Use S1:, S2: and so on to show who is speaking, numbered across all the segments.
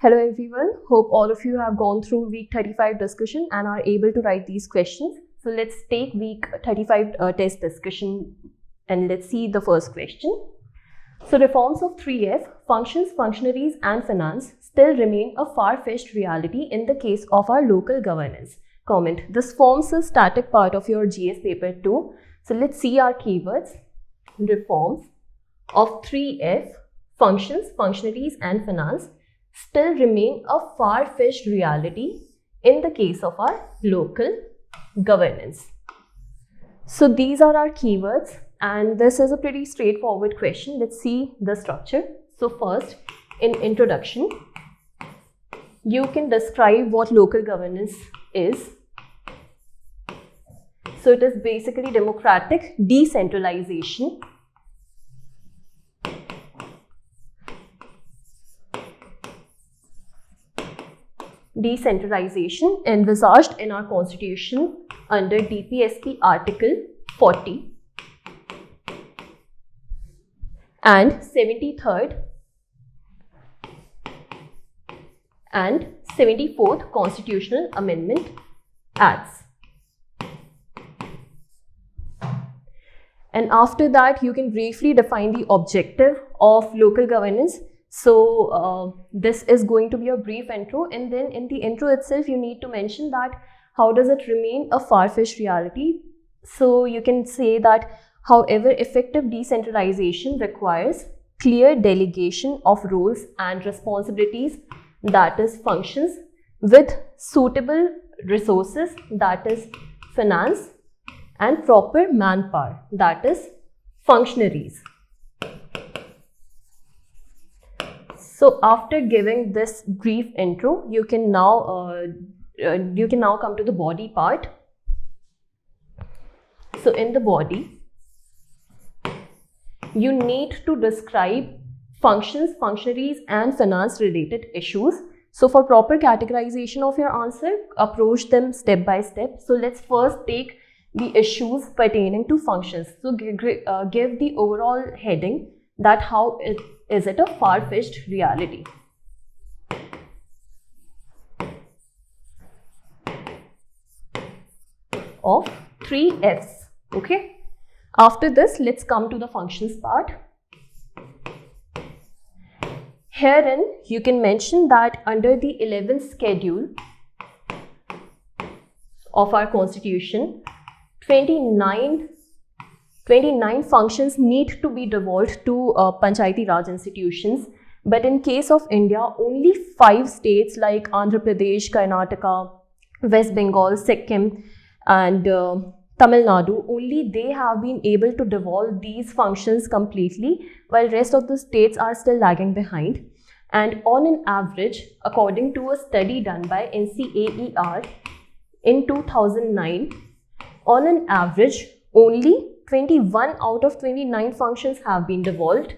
S1: Hello everyone, hope all of you have gone through week 35 discussion and are able to write these questions. So let's take week 35 test discussion and let's see the first question. So reforms of 3F, functions, functionaries and finance still remain a far-fetched reality in the case of our local governance. Comment, this forms a static part of your GS paper 2. So let's see our keywords. Reforms of 3F, functions, functionaries and finance still remain a far-fetched reality in the case of our local governance. So these are our keywords and this is a pretty straightforward question. Let's see the structure. So first, in introduction, you can describe what local governance is. So it is basically democratic decentralization. Decentralization envisaged in our constitution under DPSP Article 40 and 73rd and 74th Constitutional Amendment Acts. And after that, you can briefly define the objective of local governance. So this is going to be a brief intro, and then in the intro itself you need to mention that how does it remain a far-fetched reality. So you can say that however effective decentralization requires clear delegation of roles and responsibilities, that is functions, with suitable resources, that is finance, and proper manpower, that is functionaries. So after giving this brief intro, you can now come to the body part. So in the body, you need to describe functions, functionaries and finance related issues. So for proper categorization of your answer, approach them step by step. So let's first take the issues pertaining to functions. So give the overall heading that how is it a far-fetched reality. Of 3 Fs. Okay. After this, let's come to the functions part. Herein, you can mention that under the 11th schedule of our constitution, 29 functions need to be devolved to Panchayati Raj institutions. But in case of India, only 5 states like Andhra Pradesh, Karnataka, West Bengal, Sikkim and Tamil Nadu, only they have been able to devolve these functions completely, while rest of the states are still lagging behind. And on an average, according to a study done by NCAER in 2009, on an average, only 21 out of 29 functions have been devolved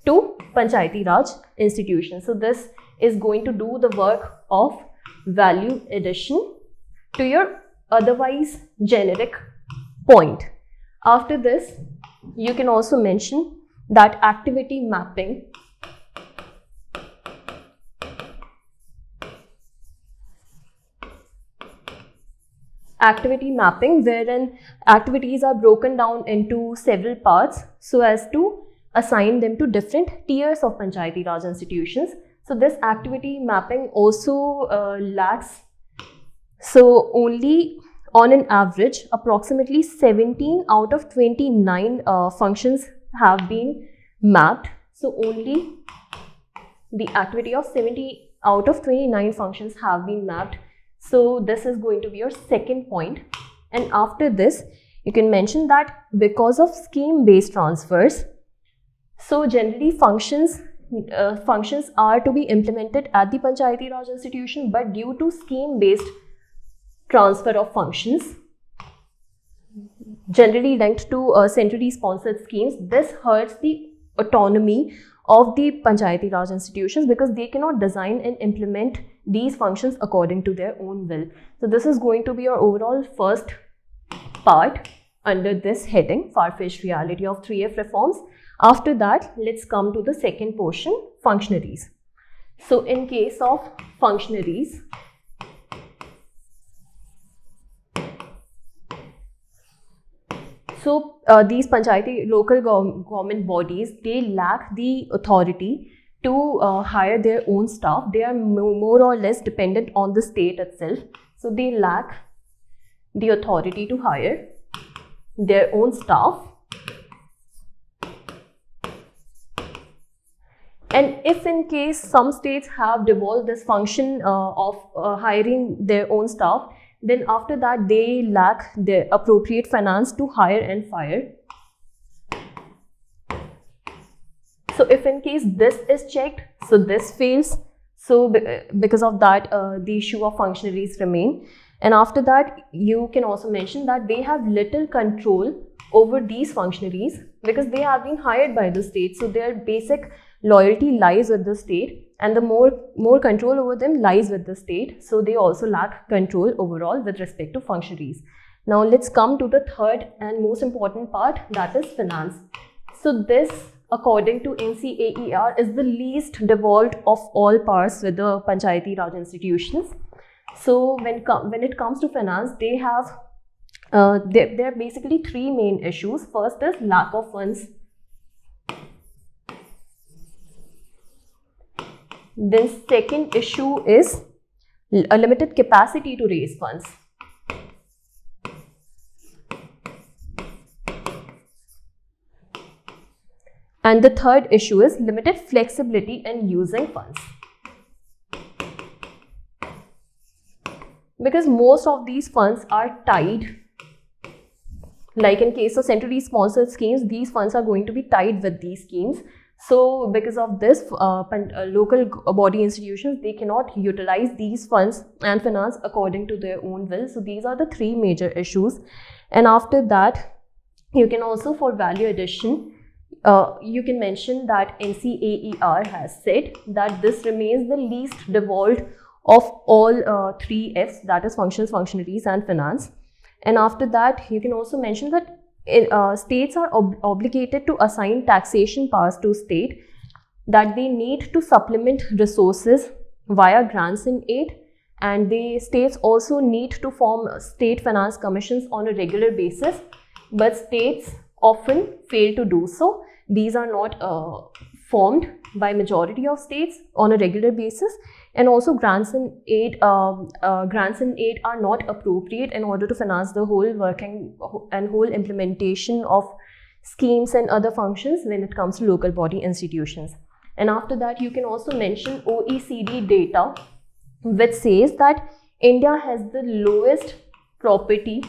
S1: to Panchayati Raj institutions. So this is going to do the work of value addition to your otherwise generic point. After this, you can also mention that activity mapping wherein activities are broken down into several parts so as to assign them to different tiers of Panchayati Raj institutions. So this activity mapping also lacks. So only on an average, approximately 17 out of 29 functions have been mapped. So only the activity of 70 out of 29 functions have been mapped. So this is going to be your second point. And after this, you can mention that because of scheme-based transfers, so generally functions are to be implemented at the Panchayati Raj institution, but due to scheme-based transfer of functions, generally linked to centrally sponsored schemes, this hurts the autonomy of the Panchayati Raj institutions because they cannot design and implement these functions according to their own will. So this is going to be your overall first part under this heading, far-fetched reality of 3F reforms. After that, let's come to the second portion, functionaries. So in case of functionaries, so these panchayati local government bodies, they lack the authority to hire their own staff. They are more or less dependent on the state itself. So they lack the authority to hire their own staff. And if in case some states have devolved this function of hiring their own staff, then after that they lack the appropriate finance to hire and fire. So if in case this is checked, so this fails. So because of that, the issue of functionaries remain. And after that, you can also mention that they have little control over these functionaries because they have been hired by the state. So their basic loyalty lies with the state, and the more control over them lies with the state. So they also lack control overall with respect to functionaries. Now let's come to the third and most important part, that is finance. So this, according to NCAER, is the least devolved of all parts with the Panchayati Raj institutions. So when it comes to finance, they have there are basically three main issues. First is lack of funds. Then second issue is a limited capacity to raise funds. And the third issue is limited flexibility in using funds. Because most of these funds are tied, like in case of centrally sponsored schemes, these funds are going to be tied with these schemes. So because of this, local body institutions, they cannot utilize these funds and finance according to their own will. So these are the three major issues. And after that, you can also, for value addition, you can mention that NCAER has said that this remains the least devolved of all three Fs, that is functions, functionaries and finance. And after that, you can also mention that states are obligated to assign taxation powers to state, that they need to supplement resources via grants and aid, and the states also need to form state finance commissions on a regular basis, but states often fail to do so. These are not formed by majority of states on a regular basis, and also grants and aid are not appropriate in order to finance the whole working and whole implementation of schemes and other functions when it comes to local body institutions. And after that, you can also mention OECD data, which says that India has the lowest property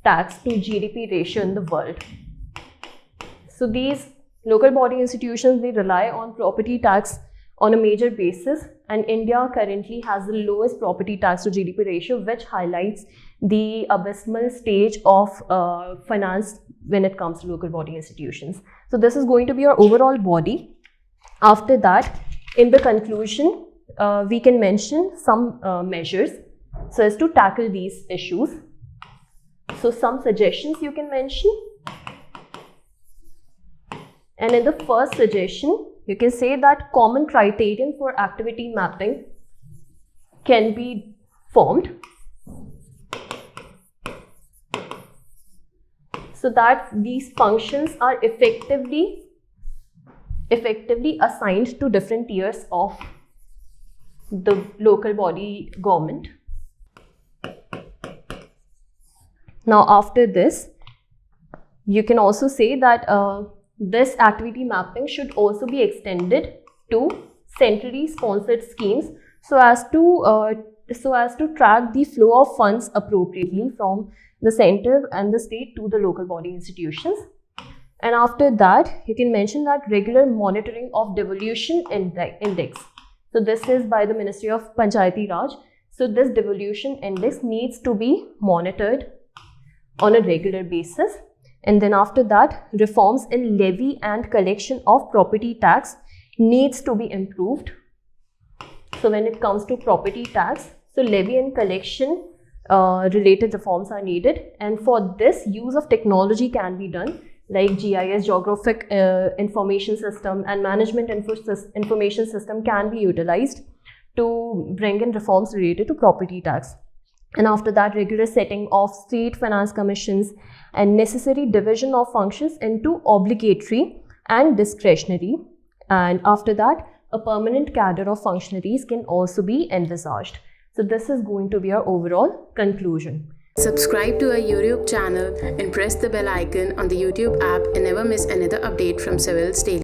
S1: tax to GDP ratio in the world. So these local body institutions, they rely on property tax on a major basis, and India currently has the lowest property tax to GDP ratio, which highlights the abysmal stage of finance when it comes to local body institutions. So this is going to be our overall body. After that, in the conclusion, we can mention some measures so as to tackle these issues. So some suggestions you can mention. And in the first suggestion, you can say that common criterion for activity mapping can be formed, so that these functions are effectively assigned to different tiers of the local body government. Now after this, you can also say that this activity mapping should also be extended to centrally sponsored schemes so as to track the flow of funds appropriately from the center and the state to the local body institutions. And after that, you can mention that regular monitoring of devolution index. So this is by the Ministry of Panchayati Raj. So this devolution index needs to be monitored on a regular basis. And then after that, reforms in levy and collection of property tax needs to be improved. So when it comes to property tax, so levy and collection related reforms are needed, and for this use of technology can be done like GIS, Geographic Information System, and Management Information System can be utilized to bring in reforms related to property tax. And after that, regular setting of state finance commissions and necessary division of functions into obligatory and discretionary. And after that, a permanent cadre of functionaries can also be envisaged. So this is going to be our overall conclusion.
S2: Subscribe to our YouTube channel and press the bell icon on the YouTube app and never miss another update from Civil's Daily.